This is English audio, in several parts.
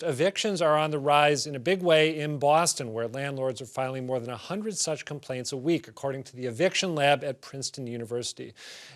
Evictions are on the rise in a big way in Boston, where landlords are filing more than 100 such complaints a week, according to the Eviction Lab at Princeton University.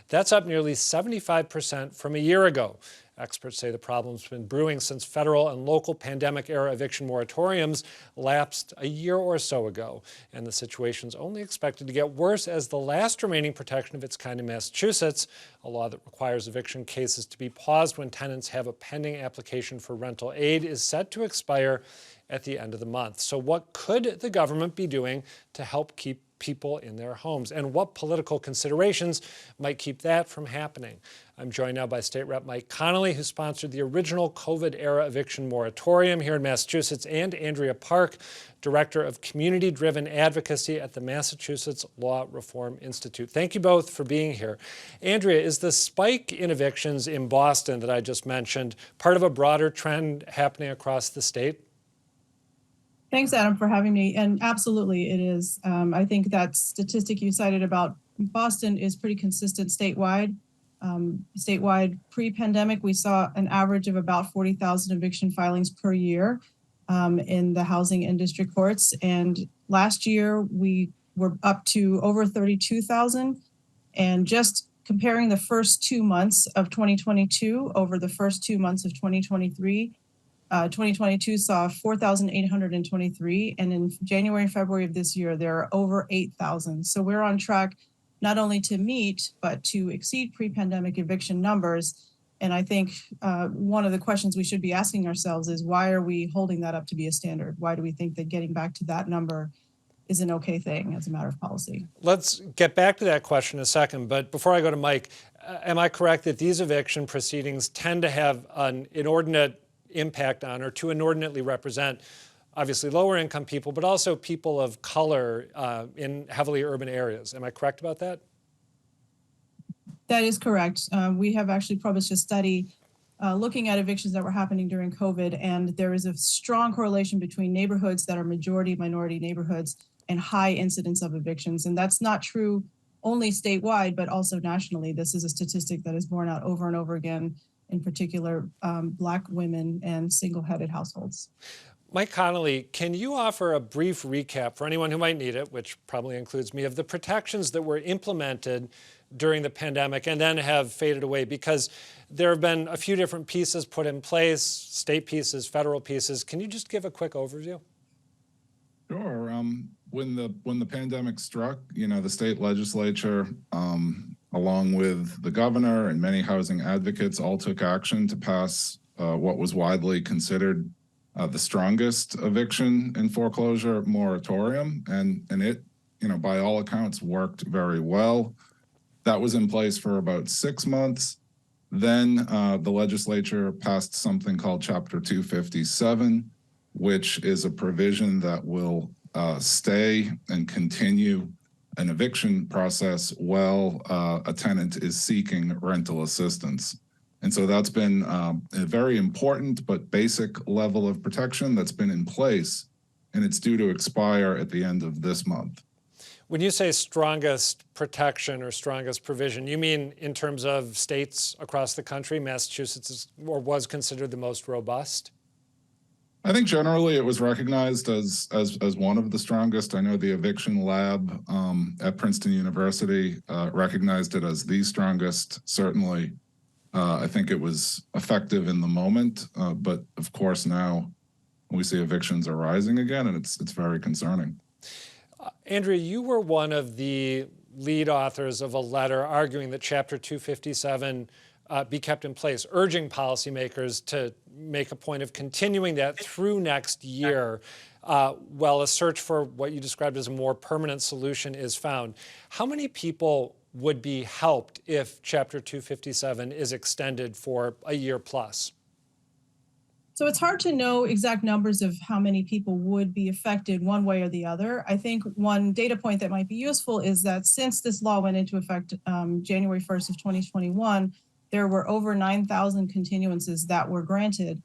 That's up nearly 75% from a year ago. Experts say the problem's been brewing since federal and local pandemic-era eviction moratoriums lapsed a year or so ago. And the situation's only expected to get worse as the last remaining protection of its kind in Massachusetts, a law that requires eviction cases to be paused when tenants have a pending application for rental aid, is set to expire at the end of the month. So what could the government be doing to help keep people in their homes, and what political considerations might keep that from happening? I'm joined now by State Rep Mike Connolly, who sponsored the original COVID-era eviction moratorium here in Massachusetts, and Andrea Park, Director of Community-Driven Advocacy at the Massachusetts Law Reform Institute. Thank you both for being here. Andrea, is the spike in evictions in Boston that I just mentioned part of a broader trend happening across the state? Thanks, Adam, for having me. And absolutely, it is. I think that statistic you cited about Boston is pretty consistent statewide. Statewide, pre-pandemic, we saw an average of about 40,000 eviction filings per year in the housing and district courts. And last year, we were up to over 32,000. And just comparing the first 2 months of 2022 over the first 2 months of 2023, 2022 saw 4,823, and in January and February of this year, there are over 8,000. So we're on track not only to meet, but to exceed pre-pandemic eviction numbers. And I think one of the questions we should be asking ourselves is, why are we holding that up to be a standard? Why do we think that getting back to that number is an okay thing as a matter of policy? Let's get back to that question in a second, but before I go to Mike, am I correct that these eviction proceedings tend to have an inordinate impact on, or to inordinately represent, obviously lower income people, but also people of color in heavily urban areas? Am I correct about that? That is correct. We have actually published a study looking at evictions that were happening during COVID, and there is a strong correlation between neighborhoods that are majority minority neighborhoods and high incidence of evictions. And that's not true only statewide, but also nationally. This is a statistic that is borne out over and over again, in particular Black women and single-headed households. Mike Connolly, can you offer a brief recap for anyone who might need it, which probably includes me, of the protections that were implemented during the pandemic and then have faded away? Because there have been a few different pieces put in place, state pieces, federal pieces. Can you just give a quick overview? Sure. When the pandemic struck, the state legislature, along with the governor and many housing advocates, all took action to pass what was widely considered the strongest eviction and foreclosure moratorium, and it, by all accounts, worked very well. That was in place for about 6 months. Then the legislature passed something called Chapter 257, which is a provision that will stay and continue an eviction process while a tenant is seeking rental assistance. And so that's been a very important but basic level of protection that's been in place, and it's due to expire at the end of this month. When you say strongest protection or strongest provision, you mean in terms of states across the country? Massachusetts is, or was considered, the most robust? I think generally it was recognized as one of the strongest. I know the Eviction Lab at Princeton University recognized it as the strongest. Certainly, I think it was effective in the moment, but of course now we see evictions are rising again, and it's very concerning. Andrea, you were one of the lead authors of a letter arguing that Chapter 257 be kept in place, urging policymakers to make a point of continuing that through next year while a search for what you described as a more permanent solution is found. How many people would be helped if Chapter 257 is extended for a year plus? So it's hard to know exact numbers of how many people would be affected one way or the other. I think one data point that might be useful is that since this law went into effect January 1st of 2021, there were over 9,000 continuances that were granted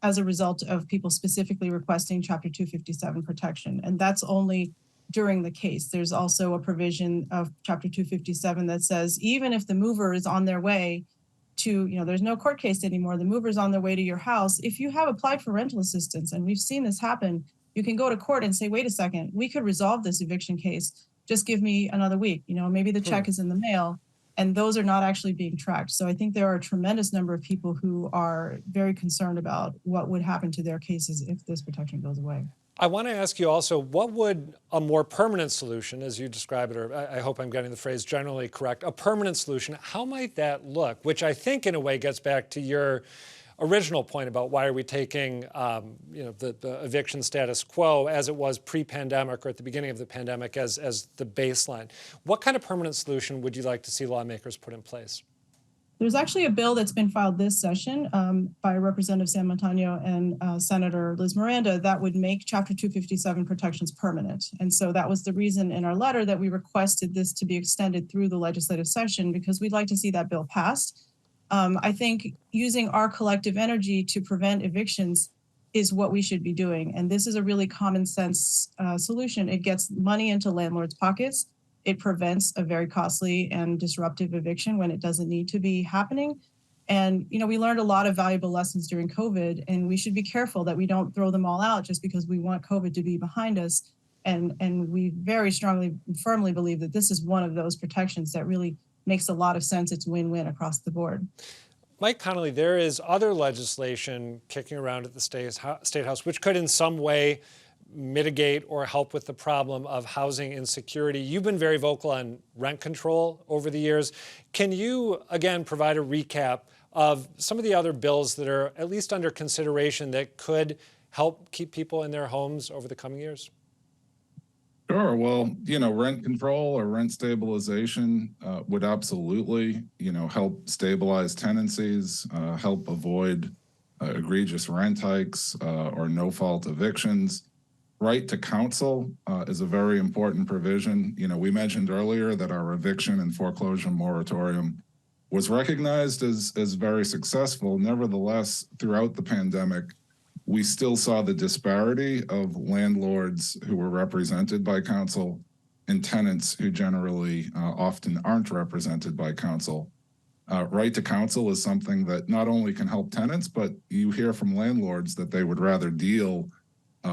as a result of people specifically requesting Chapter 257 protection. And that's only during the case. There's also a provision of Chapter 257 that says even if the mover is on their way to, there's no court case anymore. The mover's on their way to your house. If you have applied for rental assistance, and we've seen this happen, you can go to court and say, wait a second, we could resolve this eviction case. Just give me another week. Maybe the check is in the mail, and those are not actually being tracked. So I think there are a tremendous number of people who are very concerned about what would happen to their cases if this protection goes away. I want to ask you also, what would a more permanent solution, as you describe it, or I hope I'm getting the phrase generally correct, a permanent solution, how might that look? Which I think in a way gets back to your original point about why are we taking the eviction status quo as it was pre-pandemic or at the beginning of the pandemic as the baseline. What kind of permanent solution would you like to see lawmakers put in place? There's actually a bill that's been filed this session by Representative San Montano and Senator Liz Miranda that would make Chapter 257 protections permanent. And so that was the reason in our letter that we requested this to be extended through the legislative session, because we'd like to see that bill passed. I think using our collective energy to prevent evictions is what we should be doing. And this is a really common sense solution. It gets money into landlords' pockets. It prevents a very costly and disruptive eviction when it doesn't need to be happening. And, we learned a lot of valuable lessons during COVID, and we should be careful that we don't throw them all out just because we want COVID to be behind us. And we very strongly and firmly believe that this is one of those protections that really makes a lot of sense. It's win-win across the board. Mike Connolly, there is other legislation kicking around at the State House, which could in some way mitigate or help with the problem of housing insecurity. You've been very vocal on rent control over the years. Can you, again, provide a recap of some of the other bills that are at least under consideration that could help keep people in their homes over the coming years? Sure. Well, rent control or rent stabilization would absolutely, help stabilize tenancies, help avoid egregious rent hikes or no-fault evictions. Right to counsel is a very important provision. We mentioned earlier that our eviction and foreclosure moratorium was recognized as very successful. Nevertheless, throughout the pandemic, we still saw the disparity of landlords who were represented by counsel and tenants who generally often aren't represented by counsel. Right to counsel is something that not only can help tenants, but you hear from landlords that they would rather deal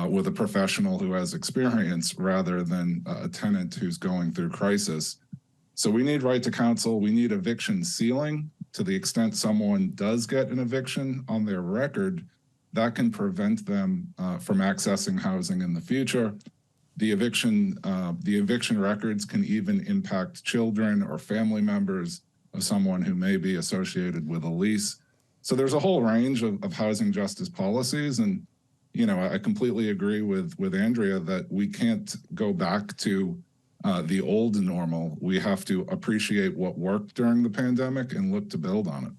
with a professional who has experience rather than a tenant who's going through crisis. So we need right to counsel. We need eviction ceiling. To the extent someone does get an eviction on their record, that can prevent them from accessing housing in the future. The eviction records can even impact children or family members of someone who may be associated with a lease. So there's a whole range of housing justice policies. And, I completely agree with Andrea that we can't go back to the old normal. We have to appreciate what worked during the pandemic and look to build on it.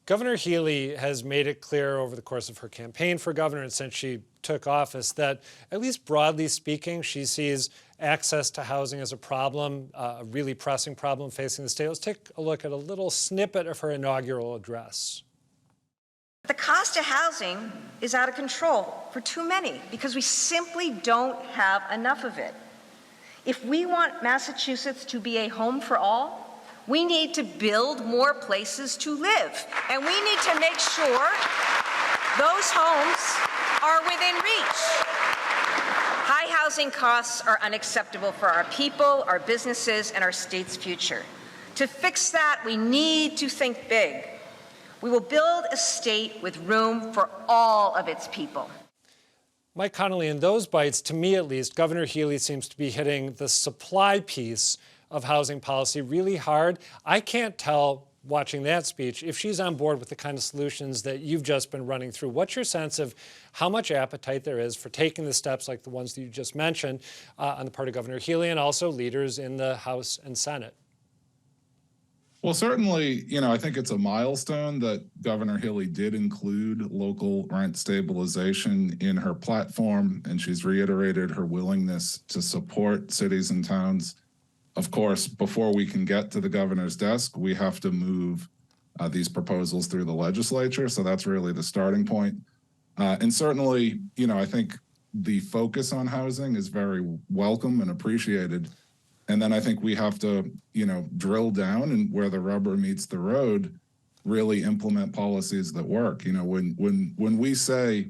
Governor Reilly has made it clear over the course of her campaign for governor and since she took office that, at least broadly speaking, she sees access to housing as a problem, a really pressing problem facing the state. Let's take a look at a little snippet of her inaugural address. The cost of housing is out of control for too many because we simply don't have enough of it. If we want Massachusetts to be a home for all, we need to build more places to live, and we need to make sure those homes are within reach. High housing costs are unacceptable for our people, our businesses, and our state's future. To fix that, we need to think big. We will build a state with room for all of its people. Mike Connolly, in those bites, to me at least, Governor Reilly seems to be hitting the supply piece of housing policy really hard. I can't tell, watching that speech, if she's on board with the kind of solutions that you've just been running through. What's your sense of how much appetite there is for taking the steps like the ones that you just mentioned on the part of Governor Reilly and also leaders in the House and Senate? Well, certainly, I think it's a milestone that Governor Reilly did include local rent stabilization in her platform, and she's reiterated her willingness to support cities and towns. Of course, before we can get to the governor's desk, we have to move these proposals through the legislature. So that's really the starting point. And certainly, I think the focus on housing is very welcome and appreciated. And then I think we have to, drill down and where the rubber meets the road really implement policies that work. You know, when we say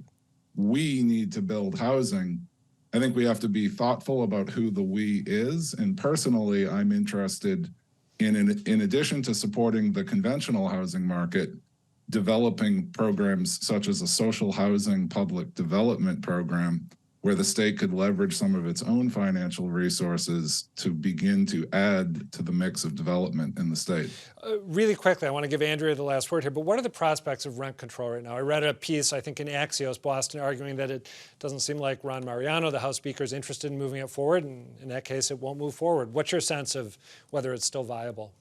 we need to build housing, I think we have to be thoughtful about who the we is. And personally, I'm interested in addition to supporting the conventional housing market, developing programs such as a social housing public development program where the state could leverage some of its own financial resources to begin to add to the mix of development in the state. Really quickly, I want to give Andrea the last word here, but what are the prospects of rent control right now? I read a piece, I think in Axios, Boston, arguing that it doesn't seem like Ron Mariano, the House Speaker, is interested in moving it forward, and in that case, it won't move forward. What's your sense of whether it's still viable?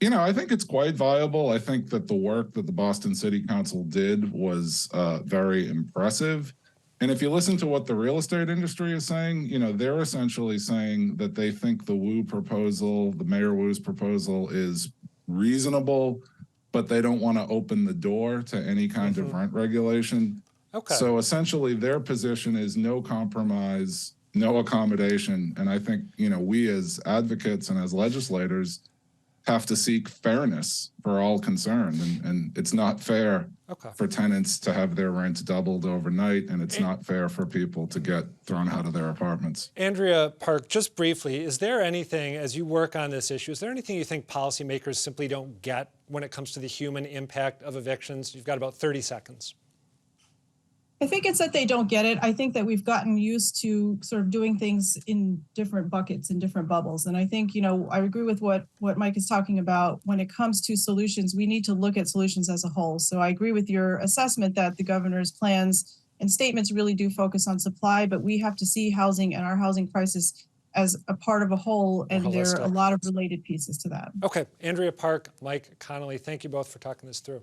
You know, I think it's quite viable. I think that the work that the Boston City Council did was very impressive. And if you listen to what the real estate industry is saying, you know, they're essentially saying that they think the Wu proposal, the Mayor Wu's proposal is reasonable, but they don't want to open the door to any kind of rent regulation. Okay. So essentially their position is no compromise, no accommodation. And I think, you know, we as advocates and as legislators have to seek fairness for all concerned. And it's not fair for tenants to have their rent doubled overnight, and it's not fair for people to get thrown out of their apartments. Andrea Park, just briefly, is there anything, as you work on this issue, is there anything you think policymakers simply don't get when it comes to the human impact of evictions? You've got about 30 seconds. I think it's that they don't get it. I think that we've gotten used to sort of doing things in different buckets, in different bubbles. And I think, you know, I agree with what Mike is talking about. When it comes to solutions, we need to look at solutions as a whole. So I agree with your assessment that the governor's plans and statements really do focus on supply, but we have to see housing and our housing crisis as a part of a whole, and there are a lot of related pieces to that. Okay, Andrea Park, Mike Connolly, thank you both for talking this through.